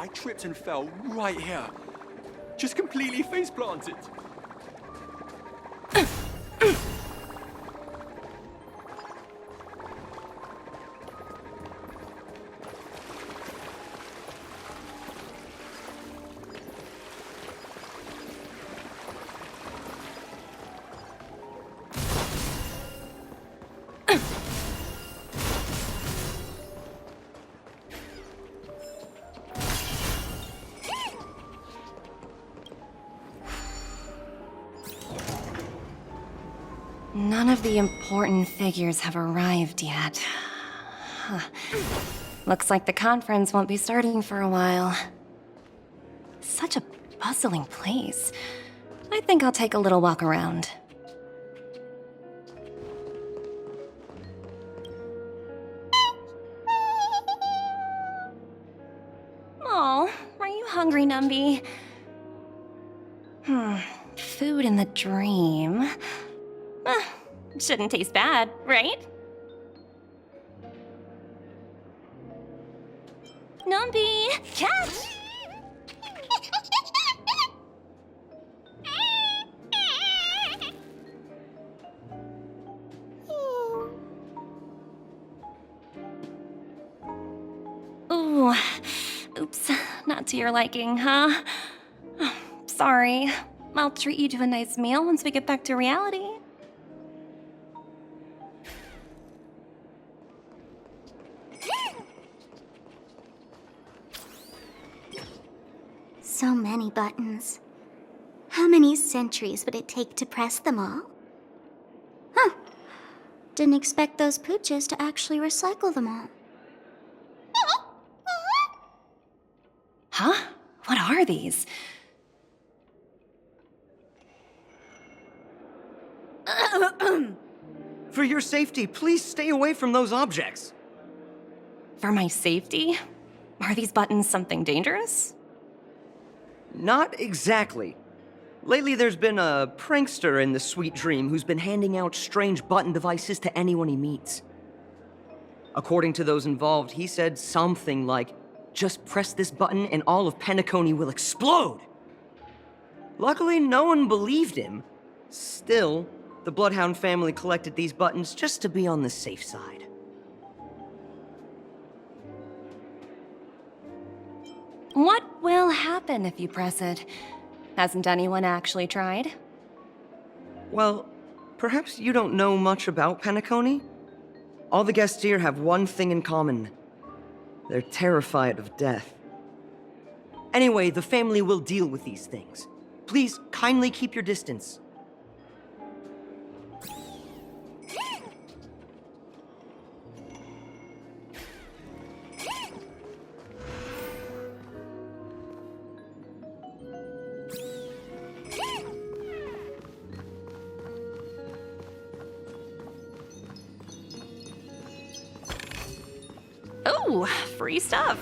I tripped and fell right here. Just completely face planted. None of the important figures have arrived yet. Huh. Looks like the conference won't be starting for a while. Such a bustling place. I think I'll take a little walk around. Oh, are you hungry, Numby? Food in the dream. Shouldn't taste bad, right? Numby, catch! Ooh, oops, not to your liking, huh? Sorry. I'll treat you to a nice meal once we get back to reality. So many buttons. How many centuries would it take to press them all? Huh. Didn't expect those pooches to actually recycle them all. Huh? What are these? For your safety, please stay away from those objects. For my safety? Are these buttons something dangerous? Not exactly. Lately there's been a prankster in the Sweet Dream who's been handing out strange button devices to anyone he meets. According to those involved, he said something like, "Just press this button and all of Penacony will explode!" Luckily, no one believed him. Still, the Bloodhound family collected these buttons just to be on the safe side. What will happen if you press it? Hasn't anyone actually tried? Well, perhaps you don't know much about Penacony? All the guests here have one thing in common. They're terrified of death. Anyway, the family will deal with these things. Please kindly keep your distance. Oh, free stuff.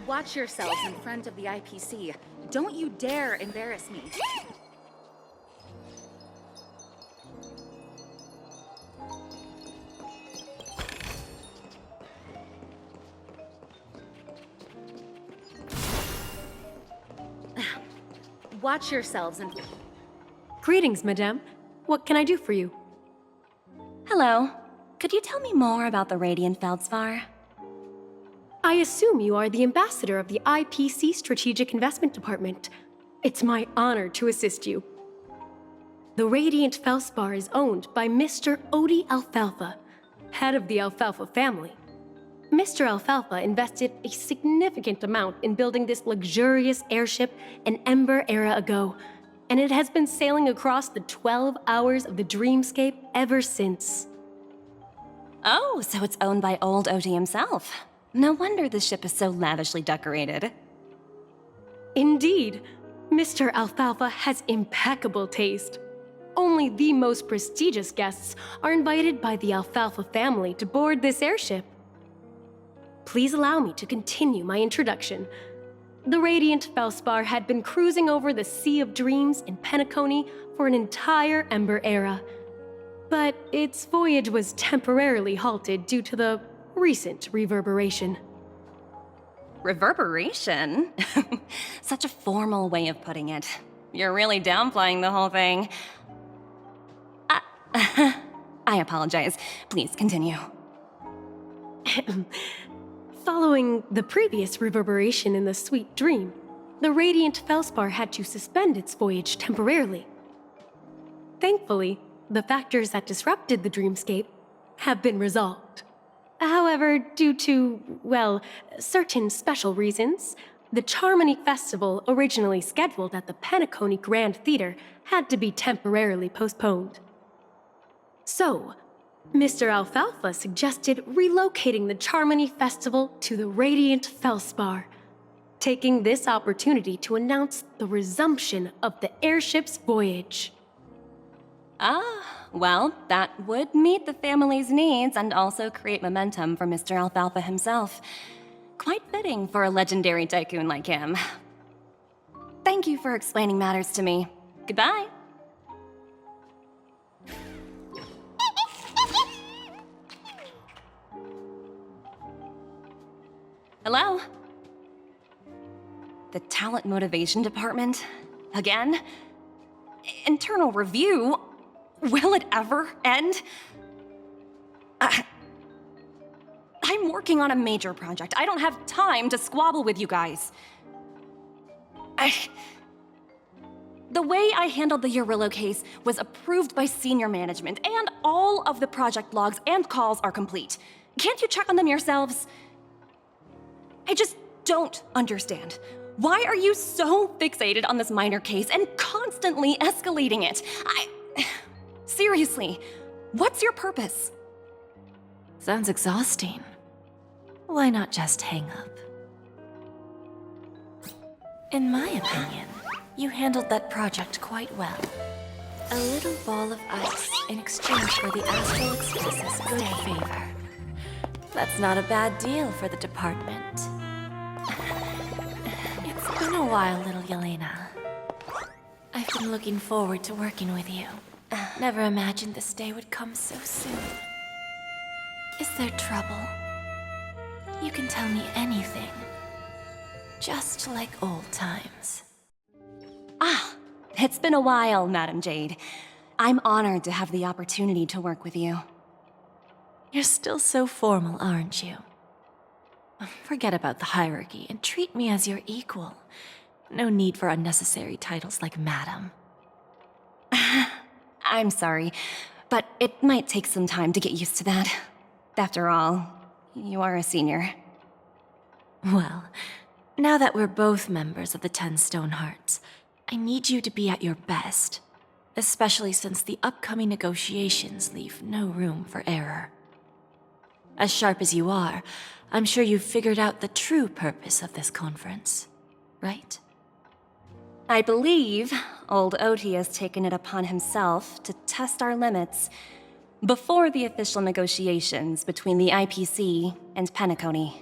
Watch yourselves in front of the IPC. Don't you dare embarrass me. Watch yourselves and... Greetings, madame. What can I do for you? Hello. Could you tell me more about the Radiant Feldspar? I assume you are the ambassador of the IPC Strategic Investment Department. It's my honor to assist you. The Radiant Feldspar is owned by Mr. Odie Alfalfa, head of the Alfalfa family. Mr. Alfalfa invested a significant amount in building this luxurious airship an Ember era ago, and it has been sailing across the 12 hours of the dreamscape ever since. Oh, so it's owned by old Odie himself. No wonder the ship is so lavishly decorated. Indeed, Mr. Alfalfa has impeccable taste. Only the most prestigious guests are invited by the Alfalfa family to board this airship. Please allow me to continue my introduction. The Radiant Feldspar had been cruising over the Sea of Dreams in Penacony for an entire Ember era. But its voyage was temporarily halted due to the recent reverberation. Reverberation? Such a formal way of putting it. You're really downplaying the whole thing. I apologize. Please continue. Following the previous reverberation in the Sweet Dream, the Radiant Feldspar had to suspend its voyage temporarily. Thankfully, the factors that disrupted the dreamscape have been resolved. However, due to, well, certain special reasons, the Charmony Festival originally scheduled at the Penacony Grand Theater had to be temporarily postponed. So, Mr. Alfalfa suggested relocating the Charmony Festival to the Radiant Feldspar, taking this opportunity to announce the resumption of the airship's voyage. Well, that would meet the family's needs and also create momentum for Mr. Alfalfa himself. Quite fitting for a legendary tycoon like him. Thank you for explaining matters to me. Goodbye. Hello? The Talent Motivation Department? Again? Internal review? Will it ever end? I'm working on a major project. I don't have time to squabble with you guys. The way I handled the Urillo case was approved by senior management, and all of the project logs and calls are complete. Can't you check on them yourselves? I just don't understand. Why are you so fixated on this minor case and constantly escalating it? Seriously, what's your purpose? Sounds exhausting. Why not just hang up? In my opinion, you handled that project quite well. A little ball of ice in exchange for the Astral Express's good favor. That's not a bad deal for the department. It's been a while, little Yelena. I've been looking forward to working with you. Never imagined this day would come so soon. Is there trouble? You can tell me anything. Just like old times. It's been a while, Madam Jade. I'm honored to have the opportunity to work with you. You're still so formal, aren't you? Forget about the hierarchy and treat me as your equal. No need for unnecessary titles like Madam. I'm sorry, but it might take some time to get used to that. After all, you are a senior. Well, now that we're both members of the 10 Stone Hearts, I need you to be at your best, especially since the upcoming negotiations leave no room for error. As sharp as you are, I'm sure you've figured out the true purpose of this conference, right? I believe old Odie has taken it upon himself to test our limits before the official negotiations between the IPC and Penacony.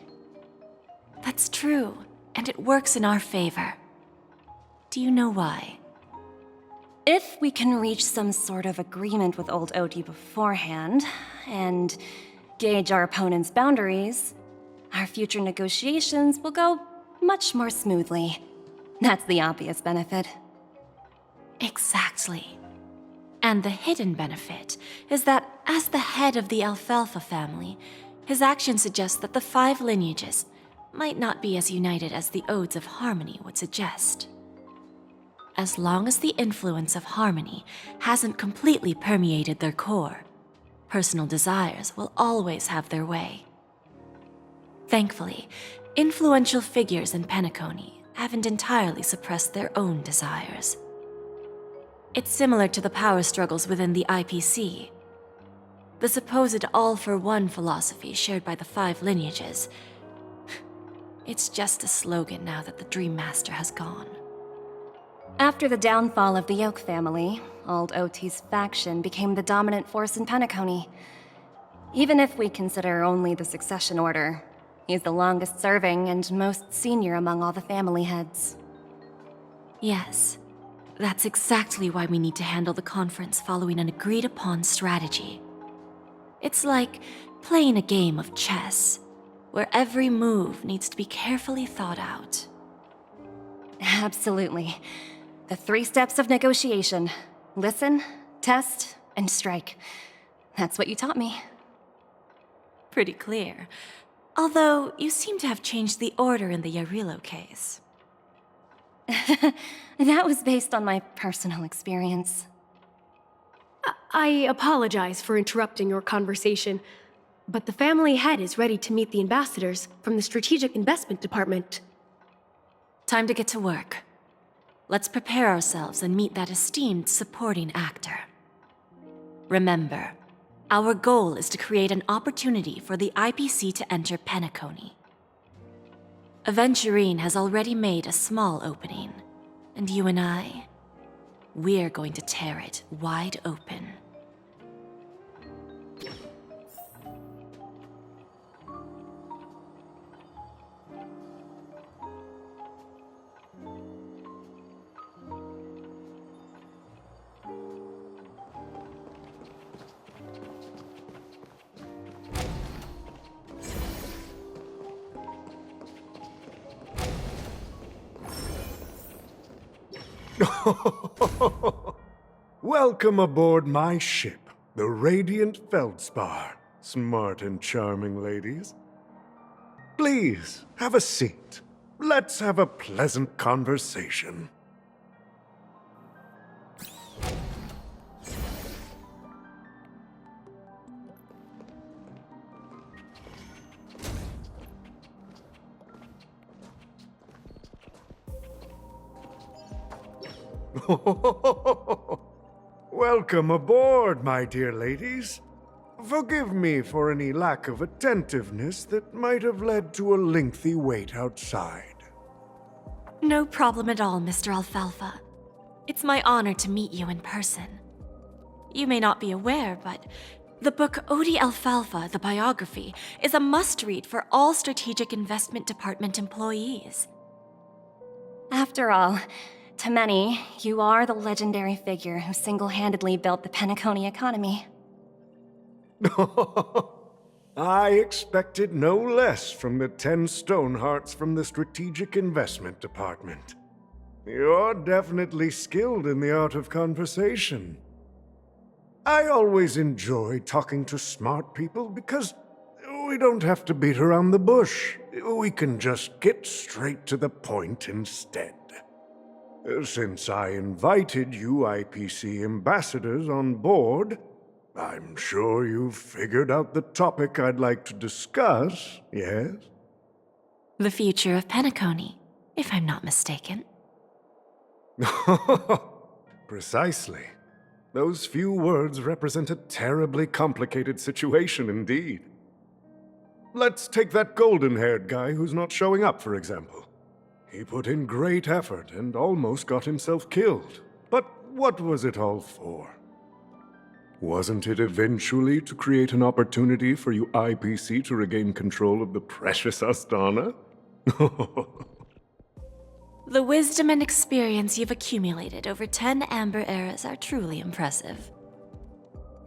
That's true, and it works in our favor. Do you know why? If we can reach some sort of agreement with old Odie beforehand, and gauge our opponent's boundaries, our future negotiations will go much more smoothly. That's the obvious benefit. Exactly. And the hidden benefit is that, as the head of the Alfalfa family, his actions suggest that the 5 lineages might not be as united as the Odes of Harmony would suggest. As long as the influence of Harmony hasn't completely permeated their core, personal desires will always have their way. Thankfully, influential figures in Penacony haven't entirely suppressed their own desires. It's similar to the power struggles within the IPC. The supposed all-for-one philosophy shared by the 5 lineages. It's just a slogan now that the Dream Master has gone. After the downfall of the Yoke family, Old OT's faction became the dominant force in Penacony. Even if we consider only the succession order, he's the longest serving and most senior among all the family heads. Yes, that's exactly why we need to handle the conference following an agreed-upon strategy. It's like playing a game of chess, where every move needs to be carefully thought out. Absolutely. The 3 steps of negotiation. Listen, test, and strike. That's what you taught me. Pretty clear. Although, you seem to have changed the order in the Yarilo case. That was based on my personal experience. I apologize for interrupting your conversation, but the family head is ready to meet the ambassadors from the Strategic Investment Department. Time to get to work. Let's prepare ourselves and meet that esteemed supporting actor. Remember, our goal is to create an opportunity for the IPC to enter Penacony. Aventurine has already made a small opening, and you and I, we're going to tear it wide open. Welcome aboard my ship, the Radiant Feldspar. Smart and charming ladies. Please, have a seat. Let's have a pleasant conversation. Welcome aboard, my dear ladies. Forgive me for any lack of attentiveness that might have led to a lengthy wait outside. No problem at all, Mr. Alfalfa. It's my honor to meet you in person. You may not be aware, but the book Odi Alfalfa, the biography, is a must-read for all Strategic Investment Department employees. After all, to many, you are the legendary figure who single-handedly built the Penacony economy. I expected no less from the 10 Stonehearts from the Strategic Investment Department. You're definitely skilled in the art of conversation. I always enjoy talking to smart people because we don't have to beat around the bush. We can just get straight to the point instead. Since I invited you IPC ambassadors on board, I'm sure you've figured out the topic I'd like to discuss, yes? The future of Penacony, if I'm not mistaken. Precisely. Those few words represent a terribly complicated situation indeed. Let's take that golden-haired guy who's not showing up, for example. He put in great effort and almost got himself killed. But what was it all for? Wasn't it eventually to create an opportunity for you IPC to regain control of the precious Astana? The wisdom and experience you've accumulated over 10 Amber Eras are truly impressive.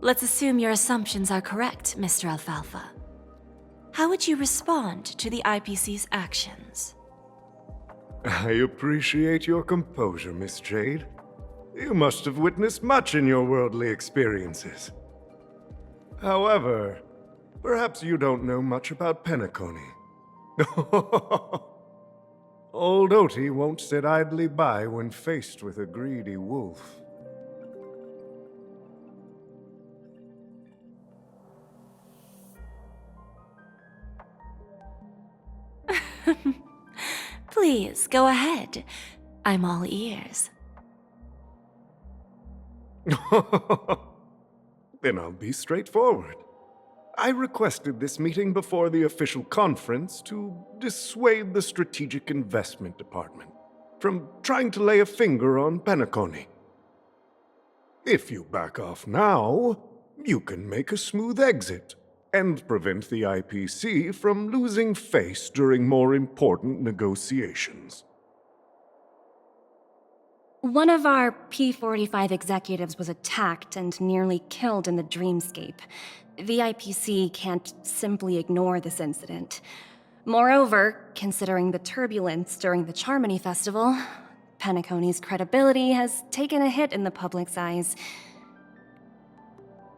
Let's assume your assumptions are correct, Mr. Alfalfa. How would you respond to the IPC's actions? I appreciate your composure, Miss Jade. You must have witnessed much in your worldly experiences. However, perhaps you don't know much about Penacony. Old Oti won't sit idly by when faced with a greedy wolf. Please, go ahead. I'm all ears. Then I'll be straightforward. I requested this meeting before the official conference to dissuade the Strategic Investment Department from trying to lay a finger on Penacony. If you back off now, you can make a smooth exit and prevent the IPC from losing face during more important negotiations. One of our P-45 executives was attacked and nearly killed in the dreamscape. The IPC can't simply ignore this incident. Moreover, considering the turbulence during the Charmony Festival, Penacony's credibility has taken a hit in the public's eyes.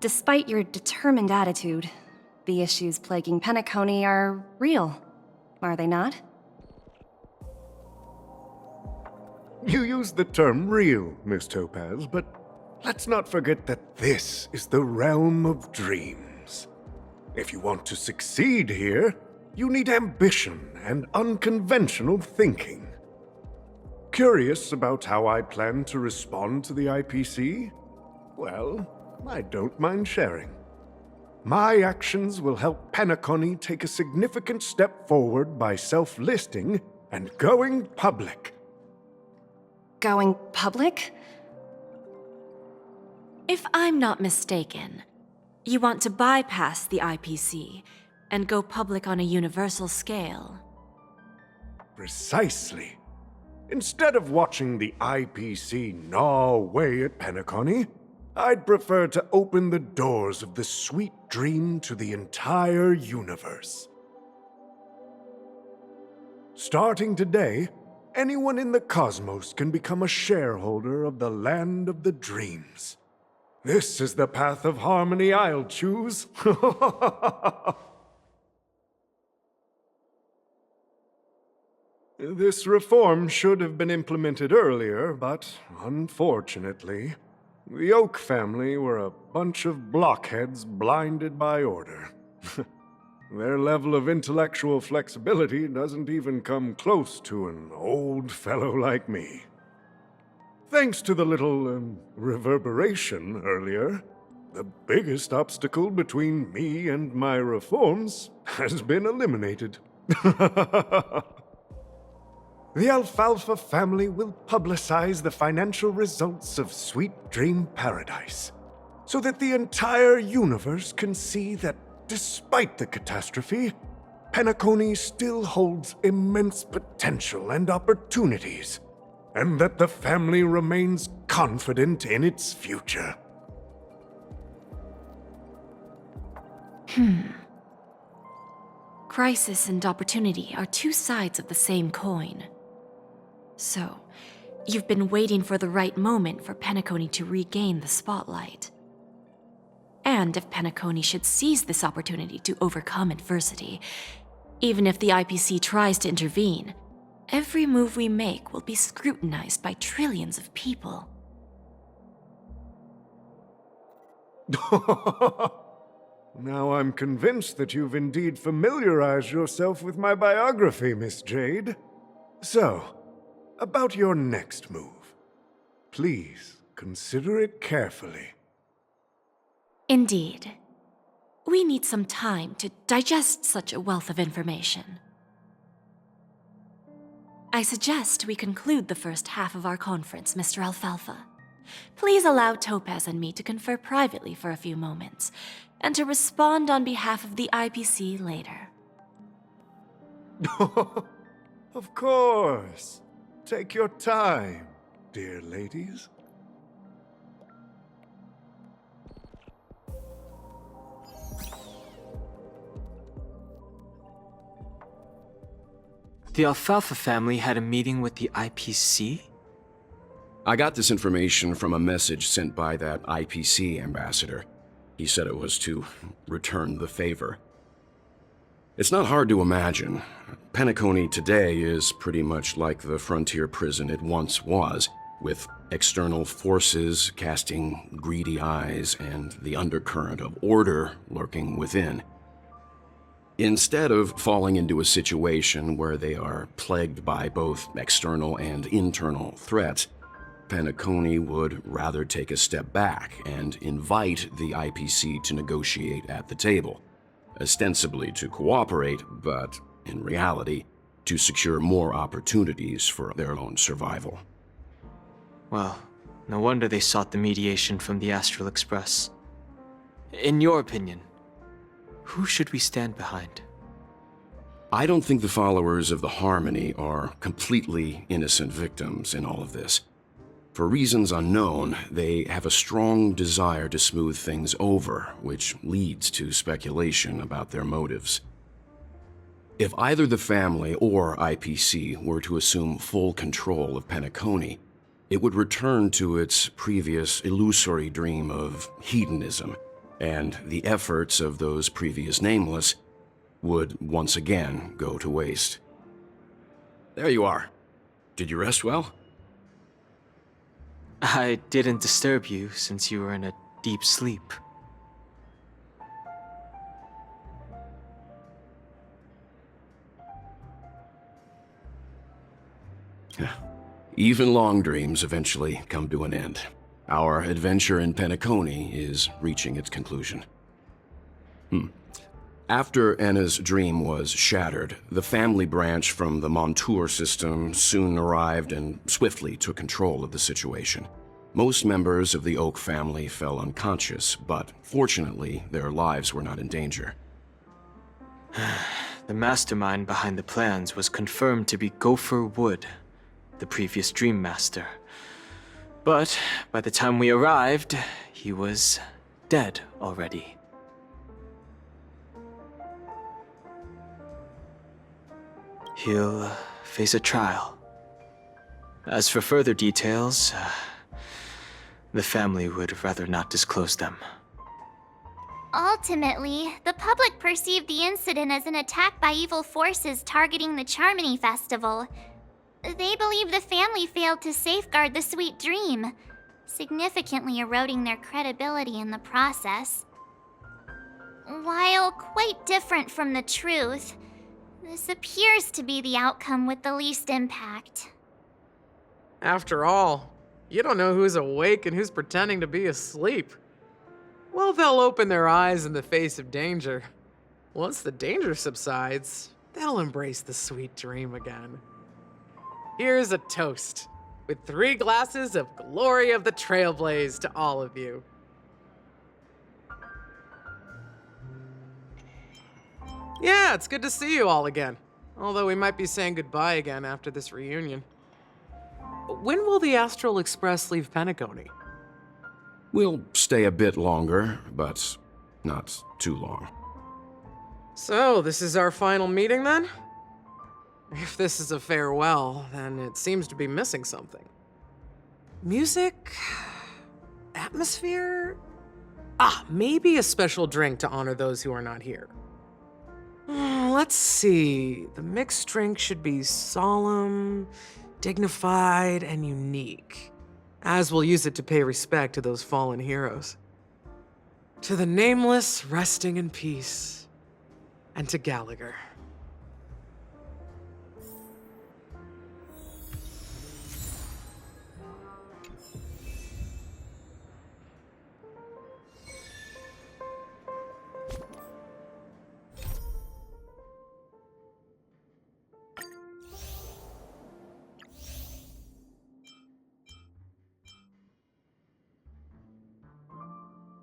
Despite your determined attitude, the issues plaguing Penacony are real, are they not? You used the term real, Miss Topaz, but let's not forget that this is the realm of dreams. If you want to succeed here, you need ambition and unconventional thinking. Curious about how I plan to respond to the IPC? Well, I don't mind sharing. My actions will help Penacony take a significant step forward by self-listing and going public. Going public? If I'm not mistaken, you want to bypass the IPC and go public on a universal scale. Precisely. Instead of watching the IPC gnaw away at Penacony, I'd prefer to open the doors of the sweet dream to the entire universe. Starting today, anyone in the cosmos can become a shareholder of the land of the dreams. This is the path of harmony I'll choose. This reform should have been implemented earlier, but unfortunately, the Oak family were a bunch of blockheads blinded by order. Their level of intellectual flexibility doesn't even come close to an old fellow like me. Thanks to the little reverberation earlier, the biggest obstacle between me and my reforms has been eliminated. The Alfalfa family will publicize the financial results of Sweet Dream Paradise, so that the entire universe can see that despite the catastrophe, Penacony still holds immense potential and opportunities, and that the family remains confident in its future. Crisis and opportunity are two sides of the same coin. So, you've been waiting for the right moment for Penacony to regain the spotlight. And if Penacony should seize this opportunity to overcome adversity, even if the IPC tries to intervene, every move we make will be scrutinized by trillions of people. Now I'm convinced that you've indeed familiarized yourself with my biography, Miss Jade. So, about your next move. Please, consider it carefully. Indeed. We need some time to digest such a wealth of information. I suggest we conclude the first half of our conference, Mr. Alfalfa. Please allow Topaz and me to confer privately for a few moments, and to respond on behalf of the IPC later. Of course. Take your time, dear ladies. The Alfalfa family had a meeting with the IPC? I got this information from a message sent by that IPC ambassador. He said it was to return the favor. It's not hard to imagine. Penacony today is pretty much like the frontier prison it once was, with external forces casting greedy eyes and the undercurrent of order lurking within. Instead of falling into a situation where they are plagued by both external and internal threats, Penacony would rather take a step back and invite the IPC to negotiate at the table, ostensibly to cooperate, but in reality, to secure more opportunities for their own survival. Well, no wonder they sought the mediation from the Astral Express. In your opinion, who should we stand behind? I don't think the followers of the Harmony are completely innocent victims in all of this. For reasons unknown, they have a strong desire to smooth things over, which leads to speculation about their motives. If either the family or IPC were to assume full control of Penacony, it would return to its previous illusory dream of hedonism, and the efforts of those previous nameless would once again go to waste. There you are. Did you rest well? I didn't disturb you since you were in a deep sleep. Even long dreams eventually come to an end. Our adventure in Penacony is reaching its conclusion. After Anna's dream was shattered, the family branch from the Montour system soon arrived and swiftly took control of the situation. Most members of the Oak family fell unconscious, but fortunately, their lives were not in danger. The mastermind behind the plans was confirmed to be Gopher Wood, the previous Dream Master. But by the time we arrived, he was dead already. He'll face a trial. As for further details, the family would rather not disclose them. Ultimately, the public perceived the incident as an attack by evil forces targeting the Charmony Festival. They believe the family failed to safeguard the Sweet Dream, significantly eroding their credibility in the process. While quite different from the truth, this appears to be the outcome with the least impact. After all, you don't know who's awake and who's pretending to be asleep. Well, they'll open their eyes in the face of danger. Once the danger subsides, they'll embrace the sweet dream again. Here's a toast, with 3 glasses of Glory of the Trailblaze to all of you. Yeah, it's good to see you all again. Although we might be saying goodbye again after this reunion. When will the Astral Express leave Penacony? We'll stay a bit longer, but not too long. So, this is our final meeting then? If this is a farewell, then it seems to be missing something. Music? Atmosphere? Maybe a special drink to honor those who are not here. Let's see. The mixed drink should be solemn, dignified, and unique, as we'll use it to pay respect to those fallen heroes. To the nameless resting in peace, and to Gallagher.